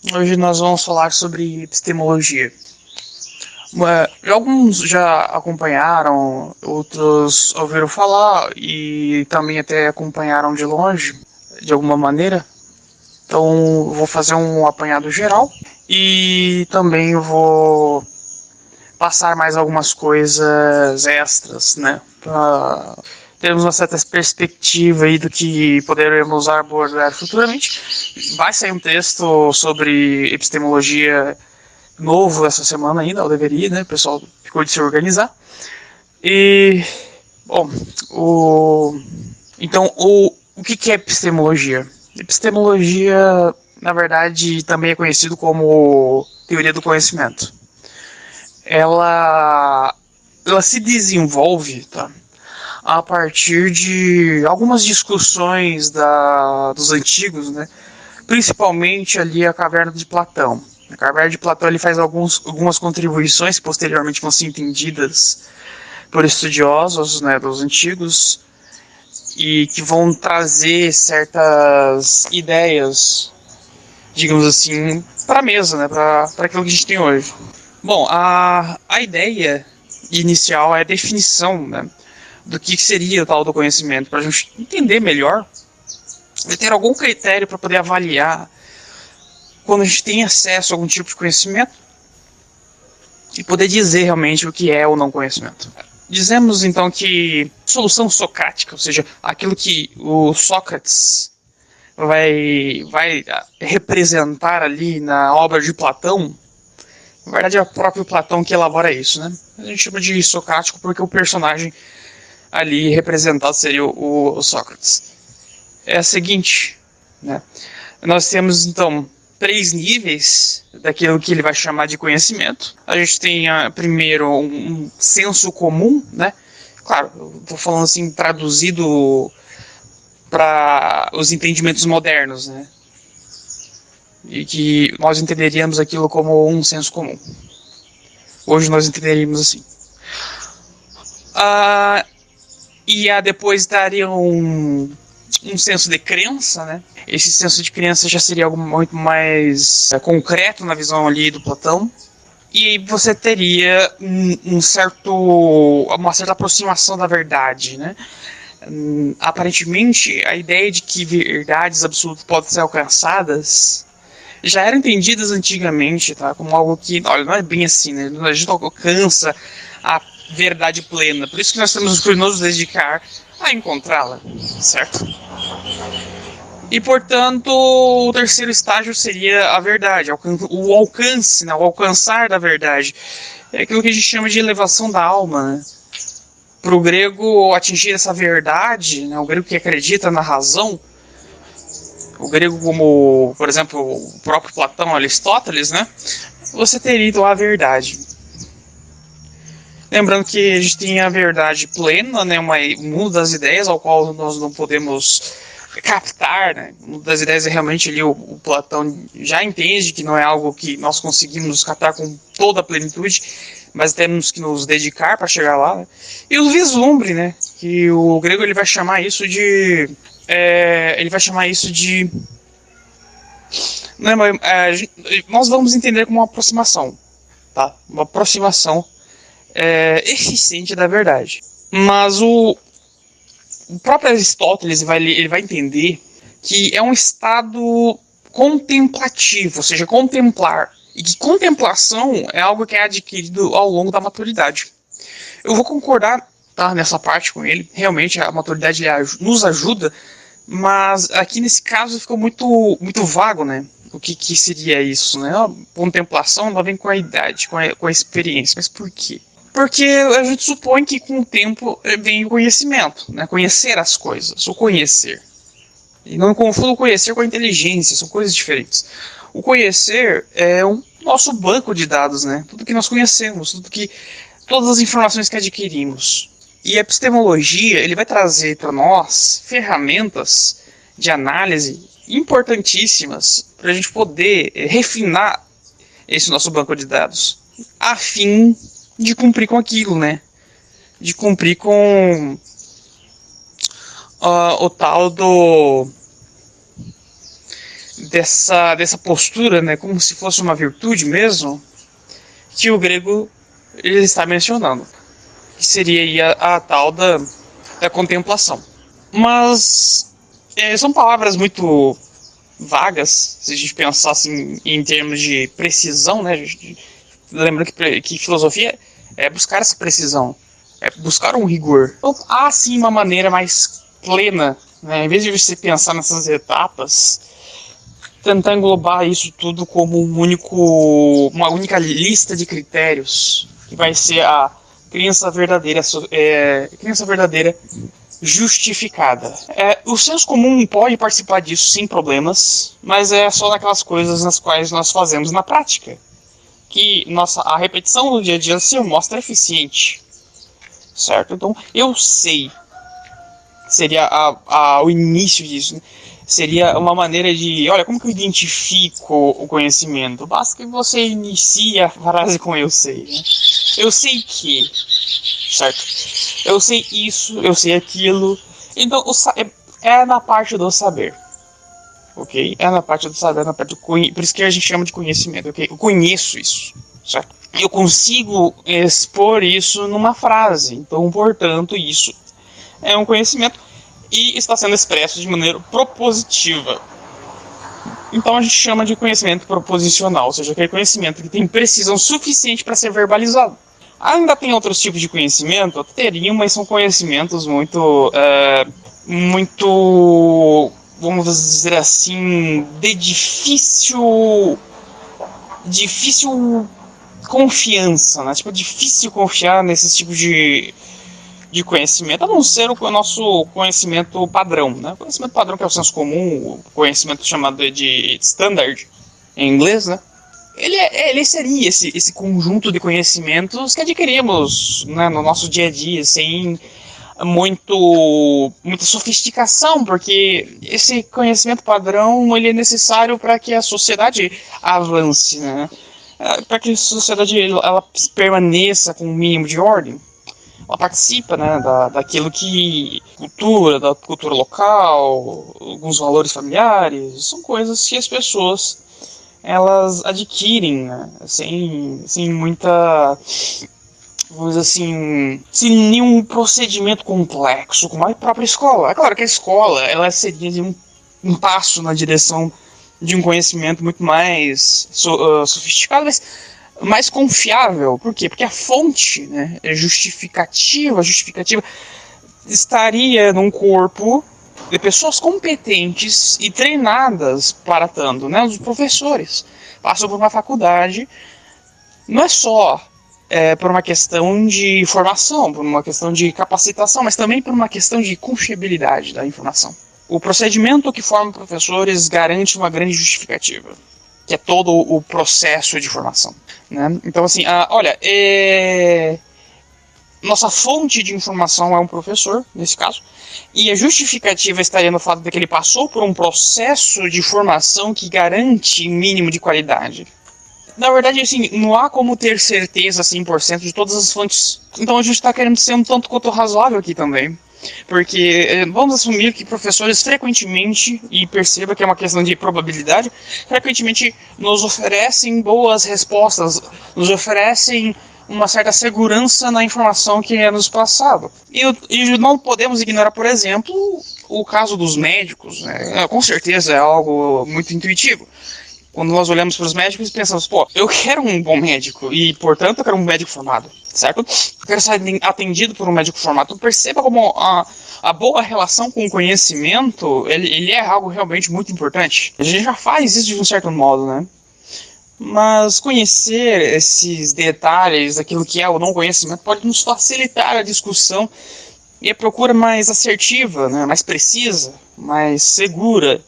Hoje nós vamos falar sobre epistemologia. Alguns já acompanharam, outros ouviram falar e também até acompanharam de longe, de alguma maneira. Então vou fazer um apanhado geral e também vou passar mais algumas coisas extras, né? Para termos uma certa perspectiva aí do que poderemos abordar futuramente. Vai sair um texto sobre epistemologia novo essa semana ainda, ou deveria, né? O pessoal ficou de se organizar. E, bom, então, o que é epistemologia? Epistemologia, na verdade, também é conhecido como teoria do conhecimento. Ela se desenvolve, tá, a partir de algumas discussões dos antigos, né? Principalmente ali a Caverna de Platão. A Caverna de Platão ele faz algumas contribuições que posteriormente vão ser entendidas por estudiosos, né, dos antigos e que vão trazer certas ideias, digamos assim, para a mesa, né, para aquilo que a gente tem hoje. Bom, a ideia inicial é a definição, né, do que seria o tal do conhecimento, para a gente entender melhor e ter algum critério para poder avaliar quando a gente tem acesso a algum tipo de conhecimento e poder dizer realmente o que é ou não conhecimento. Dizemos então que solução socrática, ou seja, aquilo que o Sócrates vai representar ali na obra de Platão, na verdade é o próprio Platão que elabora isso, né? A gente chama de socrático porque o personagem ali representado seria o Sócrates. É a seguinte, né? Nós temos então 3 níveis daquilo que ele vai chamar de conhecimento. A gente tem primeiro um senso comum, né? Claro, eu estou falando assim traduzido para os entendimentos modernos, né? E que nós entenderíamos aquilo como um senso comum. Hoje nós entenderíamos assim. E depois daria um senso de crença, né? Esse senso de crença já seria algo muito mais concreto na visão ali do Platão. E você teria uma certa aproximação da verdade, né? Aparentemente, a ideia de que verdades absolutas podem ser alcançadas já eram entendidas antigamente, tá? Como algo que, olha, não é bem assim, né? A gente alcança a verdade plena. Por isso que nós temos que nos dedicar a encontrá-la, certo? E, portanto, o terceiro estágio seria a verdade, o alcance, né? O alcançar da verdade. É aquilo que a gente chama de elevação da alma, né? Para o grego atingir essa verdade, né? O grego que acredita na razão, o grego como, por exemplo, o próprio Platão, Aristóteles, né? Você teria então a verdade. Lembrando que a gente tem a verdade plena, né? Um mundo das ideias ao qual nós não podemos captar, né? O mundo das ideias é realmente ali o Platão já entende que não é algo que nós conseguimos captar com toda a plenitude, mas temos que nos dedicar para chegar lá, né? E o vislumbre, né? Que o grego ele vai chamar isso de nós vamos entender como uma aproximação, tá? Uma aproximação eficiente da verdade. Mas o próprio Aristóteles ele vai entender que é um estado contemplativo, ou seja, contemplar. E que contemplação é algo que é adquirido ao longo da maturidade. Eu vou concordar, tá, nessa parte com ele. Realmente a maturidade nos ajuda, mas aqui nesse caso ficou muito, muito vago, né? O que seria isso, né? A contemplação ela vem com a idade, com a experiência. Mas por quê? Porque a gente supõe que com o tempo vem o conhecimento, né? Conhecer as coisas, o conhecer. E não confunda o conhecer com a inteligência, são coisas diferentes. O conhecer é o nosso banco de dados, né? Tudo que nós conhecemos, todas as informações que adquirimos. E a epistemologia ele vai trazer para nós ferramentas de análise importantíssimas para a gente poder refinar esse nosso banco de dados, a fim de cumprir com aquilo, né? De cumprir com o tal dessa postura, né, como se fosse uma virtude mesmo, que o grego ele está mencionando, que seria aí a tal da contemplação. Mas são palavras muito vagas, se a gente pensar assim, em termos de precisão, né? Lembrando que filosofia é buscar essa precisão, é buscar um rigor. Então, há sim uma maneira mais plena, né? Em vez de você pensar nessas etapas, tentar englobar isso tudo como uma única lista de critérios, que vai ser a crença verdadeira justificada. O senso comum pode participar disso sem problemas, mas é só naquelas coisas nas quais nós fazemos na prática, que a repetição do dia a dia se mostra eficiente, certo? Então, eu sei, seria o início disso, né? Seria uma maneira de, olha, como que eu identifico o conhecimento? Basta que você inicie a frase com eu sei, né? Eu sei que, certo? Eu sei isso, eu sei aquilo. Então, é na parte do saber, ok? É na parte do saber, na parte por isso que a gente chama de conhecimento, ok? Eu conheço isso, certo? Eu consigo expor isso numa frase. Então, portanto, isso é um conhecimento e está sendo expresso de maneira propositiva. Então a gente chama de conhecimento proposicional, ou seja, aquele conhecimento que tem precisão suficiente para ser verbalizado. Ainda tem outros tipos de conhecimento? Teriam, mas são conhecimentos muito, vamos dizer assim, de difícil confiança, né? Tipo, difícil confiar nesses tipos de conhecimento, a não ser o nosso conhecimento padrão, né? O conhecimento padrão, que é o senso comum, o conhecimento chamado de standard, em inglês, né? Ele seria esse conjunto de conhecimentos que adquirimos, né, no nosso dia a dia, sem muita sofisticação, porque esse conhecimento padrão ele é necessário para que a sociedade avance, né? Para que a sociedade ela permaneça com um mínimo de ordem. Ela participa, né, daquilo da cultura local, alguns valores familiares, são coisas que as pessoas elas adquirem, né, sem muita, vamos dizer assim, sem nenhum procedimento complexo, como a própria escola. É claro que a escola ela seria um passo na direção de um conhecimento muito mais sofisticado, mas mais confiável. Por quê? Porque a fonte, né, justificativa estaria num corpo de pessoas competentes e treinadas para tanto, né? Os professores passam por uma faculdade, não é só por uma questão de formação, por uma questão de capacitação, mas também por uma questão de confiabilidade da informação. O procedimento que forma professores garante uma grande justificativa, que é todo o processo de formação, né? Então, assim, nossa fonte de informação é um professor, nesse caso, e a justificativa estaria no fato de que ele passou por um processo de formação que garante mínimo de qualidade. Na verdade, assim, não há como ter certeza 100% de todas as fontes. Então a gente está querendo ser um tanto quanto razoável aqui também. Porque vamos assumir que professores frequentemente, e perceba que é uma questão de probabilidade, frequentemente nos oferecem boas respostas, nos oferecem uma certa segurança na informação que é nos passado. E não podemos ignorar, por exemplo, o caso dos médicos, né? Com certeza é algo muito intuitivo. Quando nós olhamos para os médicos e pensamos, eu quero um bom médico e, portanto, eu quero um médico formado, certo? Eu quero ser atendido por um médico formado. Então, perceba como a boa relação com o conhecimento, ele é algo realmente muito importante. A gente já faz isso de um certo modo, né? Mas conhecer esses detalhes daquilo que é o não conhecimento pode nos facilitar a discussão e a procura mais assertiva, né? Mais precisa, mais segura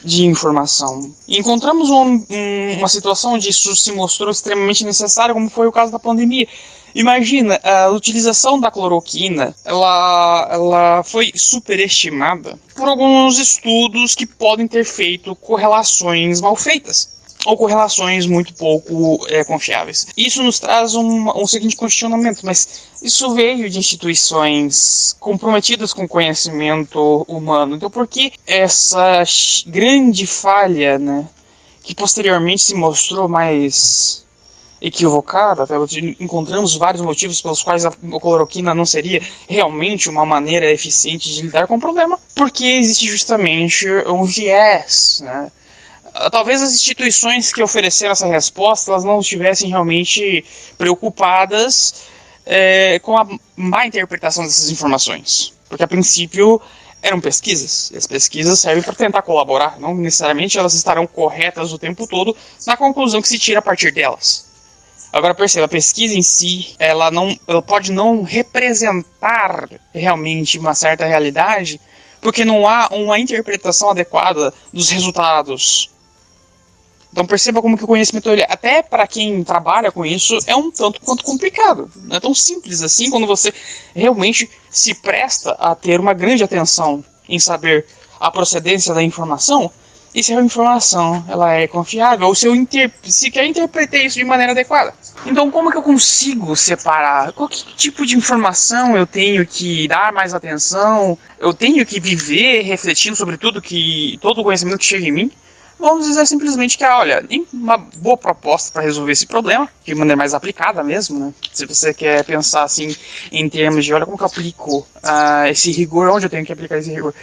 de informação. E encontramos uma situação onde isso se mostrou extremamente necessário, como foi o caso da pandemia. Imagina, a utilização da cloroquina, ela foi superestimada por alguns estudos que podem ter feito correlações mal feitas. ou correlações muito pouco confiáveis. Isso nos traz um seguinte questionamento, mas isso veio de instituições comprometidas com o conhecimento humano. Então por que essa grande falha, né, que posteriormente se mostrou mais equivocada? Encontramos vários motivos pelos quais a cloroquina não seria realmente uma maneira eficiente de lidar com o problema, porque existe justamente um viés, né? Talvez as instituições que ofereceram essa resposta elas não estivessem realmente preocupadas com a má interpretação dessas informações, porque a princípio eram pesquisas, e as pesquisas servem para tentar colaborar, não necessariamente elas estarão corretas o tempo todo na conclusão que se tira a partir delas. Agora perceba, a pesquisa em si, ela pode não representar realmente uma certa realidade, porque não há uma interpretação adequada dos resultados. Então perceba como que o conhecimento, até para quem trabalha com isso, é um tanto quanto complicado. Não é tão simples assim quando você realmente se presta a ter uma grande atenção em saber a procedência da informação e se a informação ela é confiável ou se eu sequer interpretei isso de maneira adequada. Então como que eu consigo separar qual tipo de informação eu tenho que dar mais atenção, eu tenho que viver refletindo sobre todo o conhecimento que chega em mim? Vamos dizer simplesmente que, olha, tem uma boa proposta para resolver esse problema, de maneira mais aplicada mesmo, né? Se você quer pensar assim em termos de, olha, como que eu aplico esse rigor, onde eu tenho que aplicar esse rigor?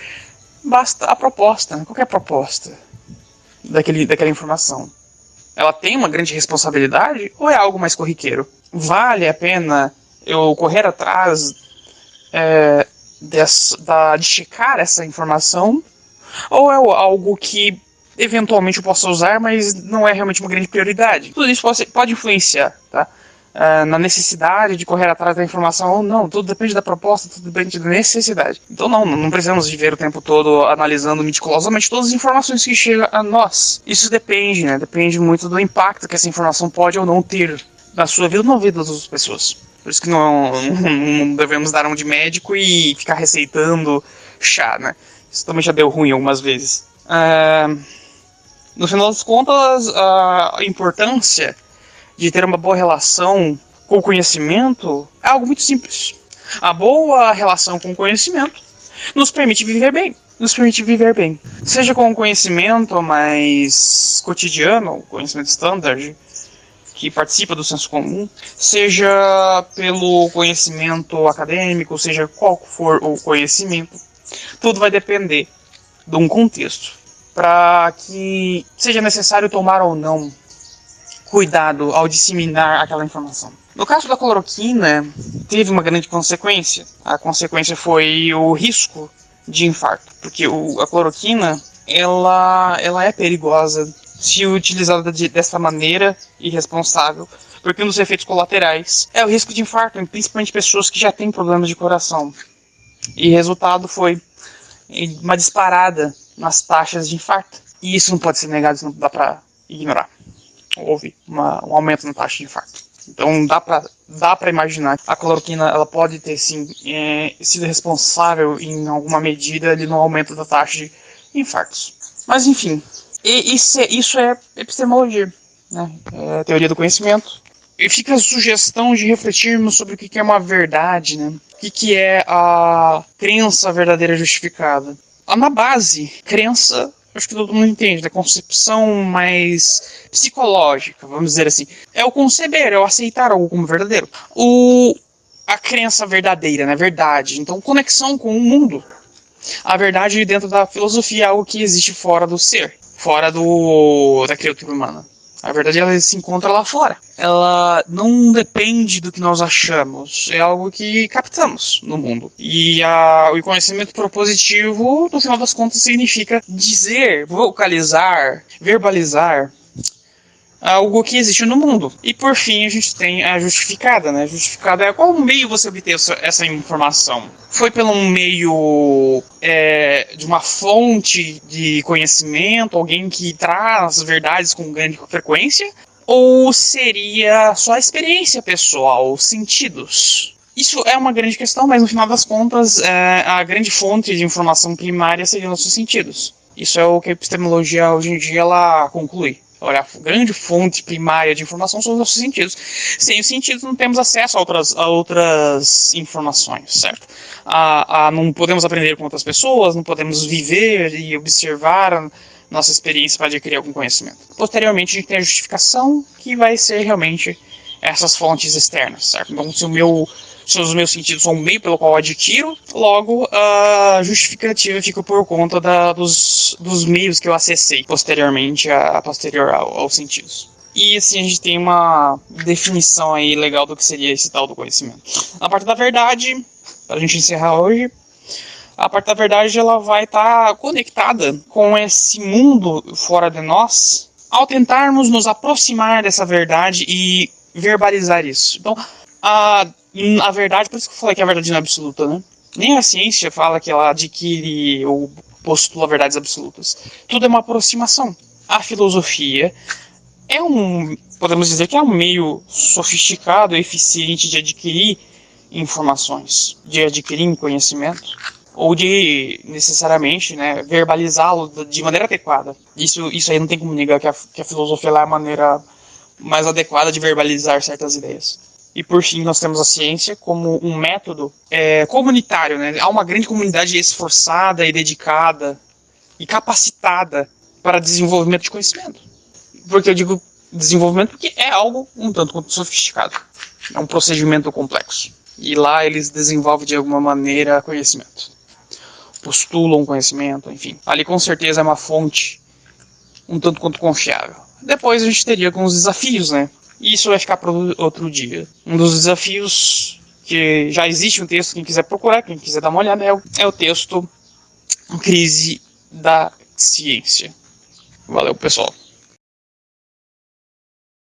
Basta a proposta, né? Qual é a proposta daquela informação? Ela tem uma grande responsabilidade ou é algo mais corriqueiro? Vale a pena eu correr atrás de checar essa informação? Ou é algo que eventualmente eu possa usar, mas não é realmente uma grande prioridade? Tudo isso pode influenciar, tá? Na necessidade de correr atrás da informação ou não. Tudo depende da proposta, tudo depende da necessidade. Então não precisamos viver o tempo todo analisando meticulosamente todas as informações que chegam a nós. Isso depende, né? Depende muito do impacto que essa informação pode ou não ter na sua vida ou na vida das outras pessoas. Por isso que não devemos dar um de médico e ficar receitando chá, né? Isso também já deu ruim algumas vezes. No final das contas, a importância de ter uma boa relação com o conhecimento é algo muito simples. A boa relação com o conhecimento nos permite viver bem. Seja com o conhecimento mais cotidiano, o conhecimento standard, que participa do senso comum, seja pelo conhecimento acadêmico, seja qual for o conhecimento, tudo vai depender de um contexto para que seja necessário tomar ou não cuidado ao disseminar aquela informação. No caso da cloroquina, teve uma grande consequência. A consequência foi o risco de infarto, porque a cloroquina ela é perigosa se utilizada dessa maneira irresponsável, porque um dos efeitos colaterais é o risco de infarto, principalmente pessoas que já têm problemas de coração. E o resultado foi uma disparada nas taxas de infarto. E isso não pode ser negado, isso não dá para ignorar. Houve um aumento na taxa de infarto. Então dá para imaginar que a cloroquina ela pode ter sim sido responsável em alguma medida ali no aumento da taxa de infartos. Mas enfim, isso é epistemologia, né? É a teoria do conhecimento. E fica a sugestão de refletirmos sobre o que é uma verdade, né? O que é a crença verdadeira justificada. Na base, crença, acho que todo mundo entende, da concepção mais psicológica, vamos dizer assim. É o conceber, é o aceitar algo como verdadeiro. A crença verdadeira, né? Verdade. Então, conexão com o mundo. A verdade dentro da filosofia é algo que existe fora do ser, fora da criatura humana. A verdade ela se encontra lá fora. Ela não depende do que nós achamos. É algo que captamos no mundo. E o conhecimento propositivo, no final das contas, significa dizer, vocalizar, verbalizar algo que existe no mundo. E por fim a gente tem a justificada, né? Justificada é qual meio você obteve essa informação. Foi pelo meio de uma fonte de conhecimento, alguém que traz verdades com grande frequência? Ou seria só a experiência pessoal, os sentidos? Isso é uma grande questão, mas no final das contas a grande fonte de informação primária seriam nossos sentidos. Isso é o que a epistemologia hoje em dia ela conclui. Olha, a grande fonte primária de informação são os nossos sentidos. Sem os sentidos não temos acesso a outras informações, certo? Não podemos aprender com outras pessoas, não podemos viver e observar a nossa experiência para adquirir algum conhecimento. Posteriormente, a gente tem a justificação, que vai ser realmente essas fontes externas, certo? Então, se os meus sentidos são o meio pelo qual eu adquiro, logo a justificativa fica por conta dos meios que eu acessei posteriormente, posterior aos sentidos. E assim a gente tem uma definição aí legal do que seria esse tal do conhecimento. Na parte da verdade, para a gente encerrar hoje, a parte da verdade ela vai estar conectada com esse mundo fora de nós, ao tentarmos nos aproximar dessa verdade e verbalizar isso. Então, a verdade, por isso que eu falei que a verdade não é absoluta, né? Nem a ciência fala que ela adquire ou postula verdades absolutas. Tudo é uma aproximação. A filosofia podemos dizer que é um meio sofisticado e eficiente de adquirir informações, de adquirir conhecimento, ou de, necessariamente, né, verbalizá-lo de maneira adequada. Isso aí não tem como negar que a filosofia é a maneira mais adequada de verbalizar certas ideias. E por fim, nós temos a ciência como um método comunitário, né? Há uma grande comunidade esforçada e dedicada e capacitada para desenvolvimento de conhecimento. Porque eu digo desenvolvimento porque é algo um tanto quanto sofisticado. É um procedimento complexo. E lá eles desenvolvem de alguma maneira conhecimento. Postulam conhecimento, enfim. Ali com certeza é uma fonte um tanto quanto confiável. Depois a gente teria alguns desafios, né? E isso vai ficar para outro dia. Um dos desafios que já existe um texto, quem quiser procurar, quem quiser dar uma olhada, é o texto Crise da Ciência. Valeu, pessoal.